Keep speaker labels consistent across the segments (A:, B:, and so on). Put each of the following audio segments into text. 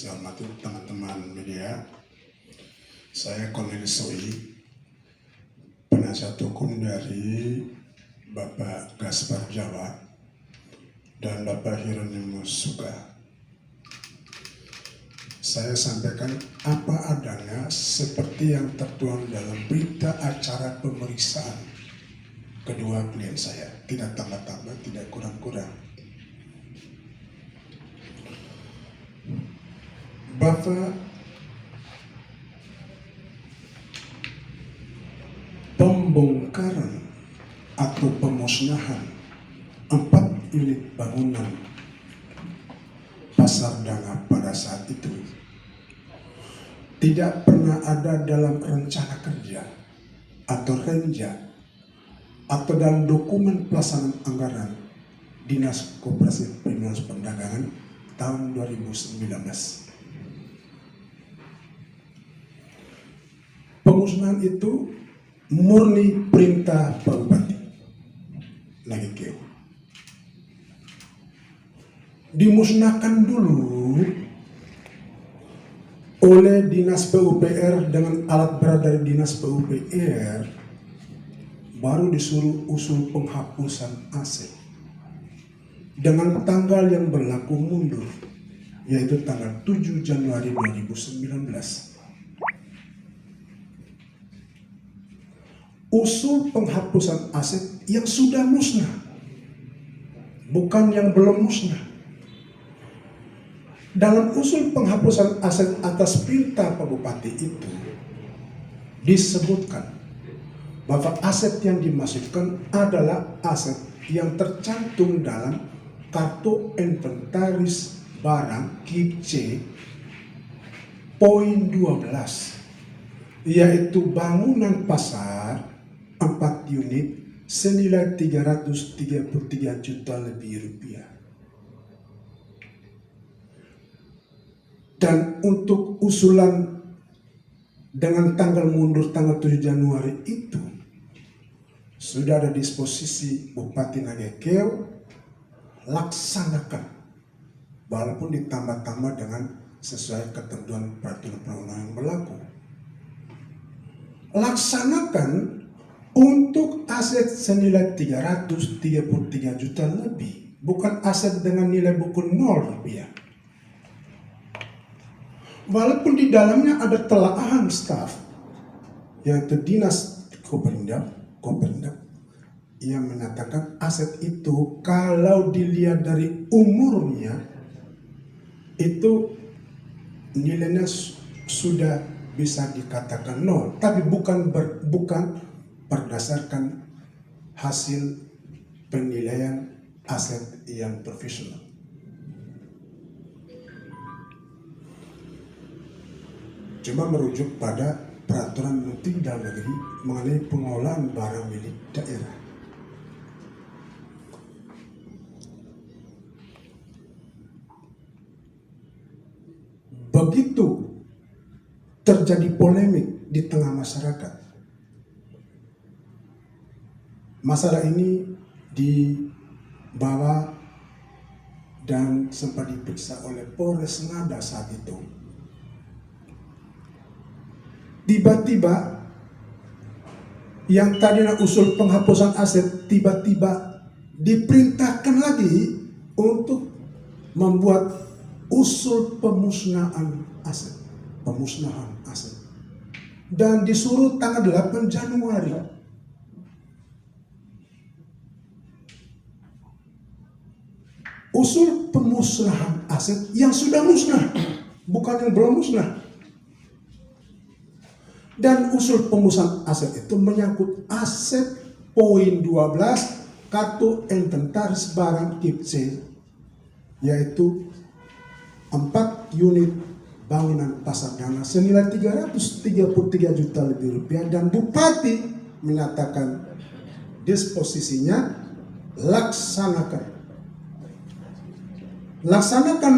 A: Saya hormati teman-teman media. Saya Cornelis Soi, penasihat hukum dari Bapak Gaspar Jawa dan Bapak Hieronymus Suga. Saya sampaikan apa adanya seperti yang tertuang dalam berita acara pemeriksaan kedua klien saya. Tidak tambah-tambah, tidak kurang-kurang. Bapak pembongkaran atau pemusnahan 4 unit bangunan Pasar Danga pada saat itu tidak pernah ada dalam rencana kerja atau renja atau dalam dokumen pelaksanaan anggaran Dinas Koperasi Perlindungan Perdagangan tahun 2019. Pemusnahan itu murni perintah Pak Bupati Nagekeo. Dimusnahkan dulu oleh Dinas PUPR dengan alat berat dari Dinas PUPR, baru disuruh usul penghapusan aset dengan tanggal yang berlaku mundur, yaitu tanggal 7 Januari 2019. Usul penghapusan aset yang sudah musnah, bukan yang belum musnah. Dalam usul penghapusan aset atas perintah Pak Bupati itu disebutkan bahwa aset yang dimaksudkan adalah aset yang tercantum dalam kartu inventaris barang KIP C poin 12, yaitu bangunan pasar 4 unit senilai 333 juta lebih rupiah. Dan untuk usulan dengan tanggal mundur tanggal 7 Januari itu sudah ada disposisi Bupati Nagekeo, laksanakan walaupun ditambah-tambah dengan sesuai ketentuan peraturan perundang-undangan yang berlaku. Laksanakan untuk aset senilai 333 juta lebih, bukan aset dengan nilai buku 0 rupiah. Walaupun di dalamnya ada telaahan staf, yaitu Dinas Koperindak, yang menyatakan aset itu kalau dilihat dari umurnya itu nilainya sudah bisa dikatakan 0, tapi bukan berdasarkan hasil penilaian aset yang profesional. Cuma merujuk pada peraturan Menteri Dalam Negeri mengenai pengolahan barang milik daerah. Begitu terjadi polemik di tengah masyarakat, masalah ini dibawa dan sempat diperiksa oleh Polres Ngada saat itu. Tiba-tiba yang tadinya usul penghapusan aset tiba-tiba diperintahkan lagi untuk membuat usul pemusnahan aset, dan disuruh tanggal 8 Januari. Usul pemusnahan aset yang sudah musnah, bukan yang belum musnah. Dan usul pemusnahan aset itu menyangkut aset poin 12 kartu inventaris barang KIP C, yaitu 4 unit bangunan Pasar Danga senilai 333 juta lebih rupiah, dan Bupati menyatakan disposisinya laksanakan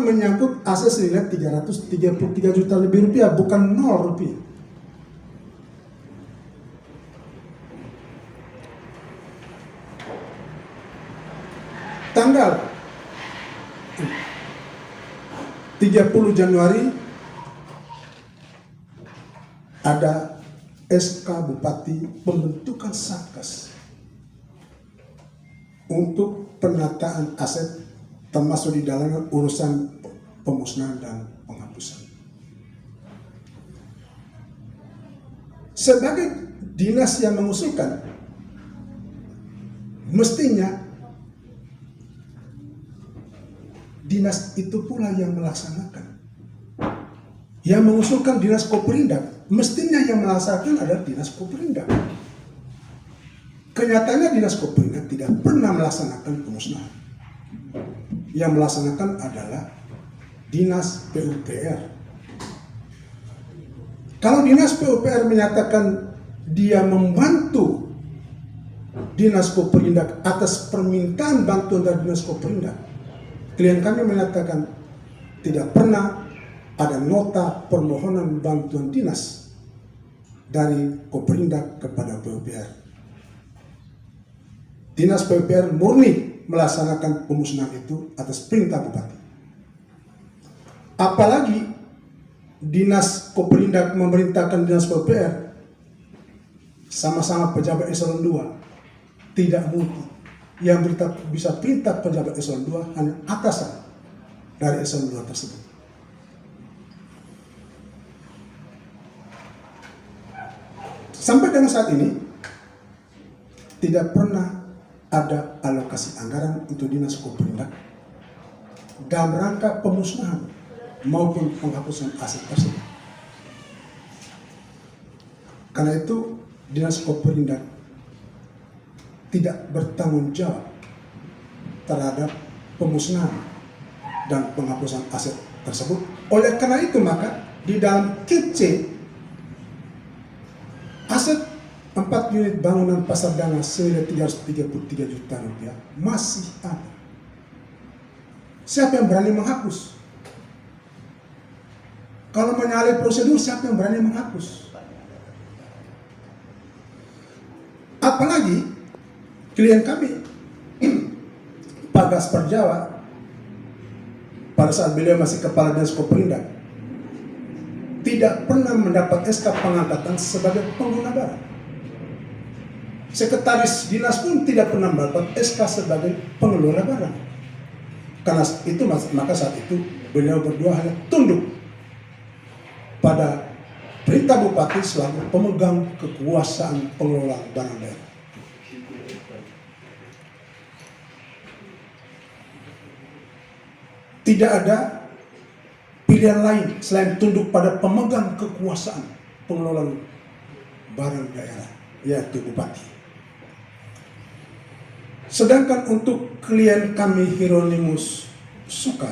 A: menyangkut aset senilai 333 juta lebih rupiah, bukan 0 rupiah. Tanggal 3 30 Januari ada SK Bupati pembentukan Satgas untuk penataan aset, termasuk di dalamnya urusan pemusnahan dan penghapusan. Sebagai dinas yang mengusulkan, mestinya dinas itu pula yang melaksanakan. Yang mengusulkan dinas Koperindak, mestinya yang melaksanakan adalah dinas Koperindak. Kenyataannya dinas Koperindak tidak pernah melaksanakan pemusnahan. Yang melaksanakan adalah dinas PUPR. Kalau dinas PUPR menyatakan dia membantu dinas Koperindak atas permintaan bantuan dari dinas Koperindak, klien kami menyatakan tidak pernah ada nota permohonan bantuan dinas dari Koperindak kepada PUPR. Dinas PUPR murni melaksanakan pemusnahan itu atas perintah bupati. Apalagi dinas Koperindak memerintahkan dinas PUPR, sama-sama pejabat eselon 2, tidak mungkin yang bisa perintah pejabat eselon 2 hanya atasan dari eselon 2 tersebut. Sampai dengan saat ini tidak pernah ada alokasi anggaran untuk dinas Koperindak dalam rangka pemusnahan maupun penghapusan aset tersebut. Karena itu dinas Koperindak tidak bertanggung jawab terhadap pemusnahan dan penghapusan aset tersebut. Oleh karena itu maka di dalam KC aset 4 unit bangunan pasar dana senilai 333 juta rupiah masih ada. Siapa yang berani menghapus? Kalau menyalahi prosedur, siapa yang berani menghapus? Apalagi klien kami Pak Gaspar Jawa pada saat beliau masih kepala dinas Koperindak tidak pernah mendapat SK pengangkatan sebagai pengguna barang. Sekretaris dinas pun tidak pernah mendapat SK sebagai pengelola barang. Karena itu maka saat itu beliau berdua hanya tunduk pada perintah bupati selaku pemegang kekuasaan pengelola barang daerah. Tidak ada pilihan lain selain tunduk pada pemegang kekuasaan pengelola barang daerah, yaitu bupati. Sedangkan untuk klien kami Hieronymus Suka,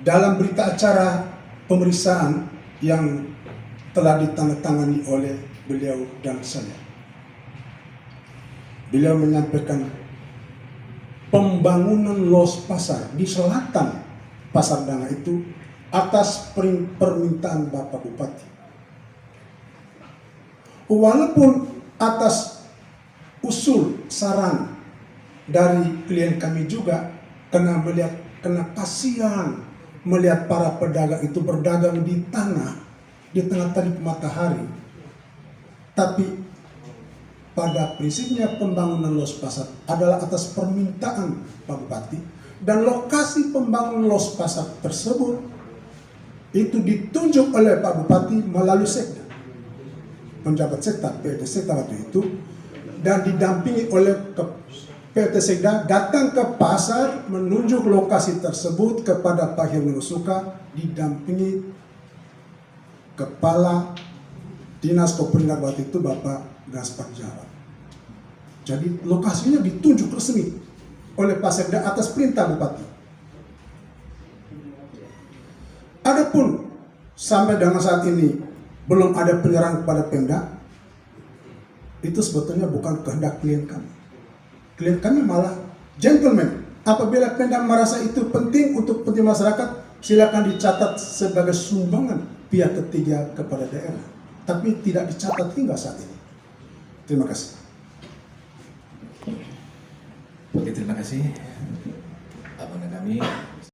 A: dalam berita acara pemeriksaan yang telah ditandatangani oleh beliau dan saya, beliau menyampaikan pembangunan los pasar di selatan Pasar Dana itu atas permintaan Bapak Bupati. Walaupun atas usul saran dari klien kami juga, kena kasihan melihat para pedagang itu berdagang di tanah di tengah terik matahari. Tapi pada prinsipnya pembangunan los pasar adalah atas permintaan Pak Bupati, dan lokasi pembangunan los pasar tersebut itu ditunjuk oleh Pak Bupati melalui sekda, penjabat sekda PT Sekda waktu itu, dan didampingi oleh PT Sekda datang ke pasar menunjuk lokasi tersebut kepada Pak Hieronymus Suka, didampingi Kepala Dinas Koperindak waktu itu Bapak Gaspar Jawa. Jadi lokasinya ditunjuk resmi oleh Pak Sekda atas perintah Bupati. Adapun sampai dengan saat ini belum ada penyerahan kepada Pemda, itu sebetulnya bukan kehendak klien kami. Klien kami malah gentleman. Apabila Pemda merasa itu penting untuk penting masyarakat, silakan dicatat sebagai sumbangan pihak ketiga kepada daerah. Tapi tidak dicatat hingga saat ini. Terima kasih.
B: Oke, terima kasih abang dan kami.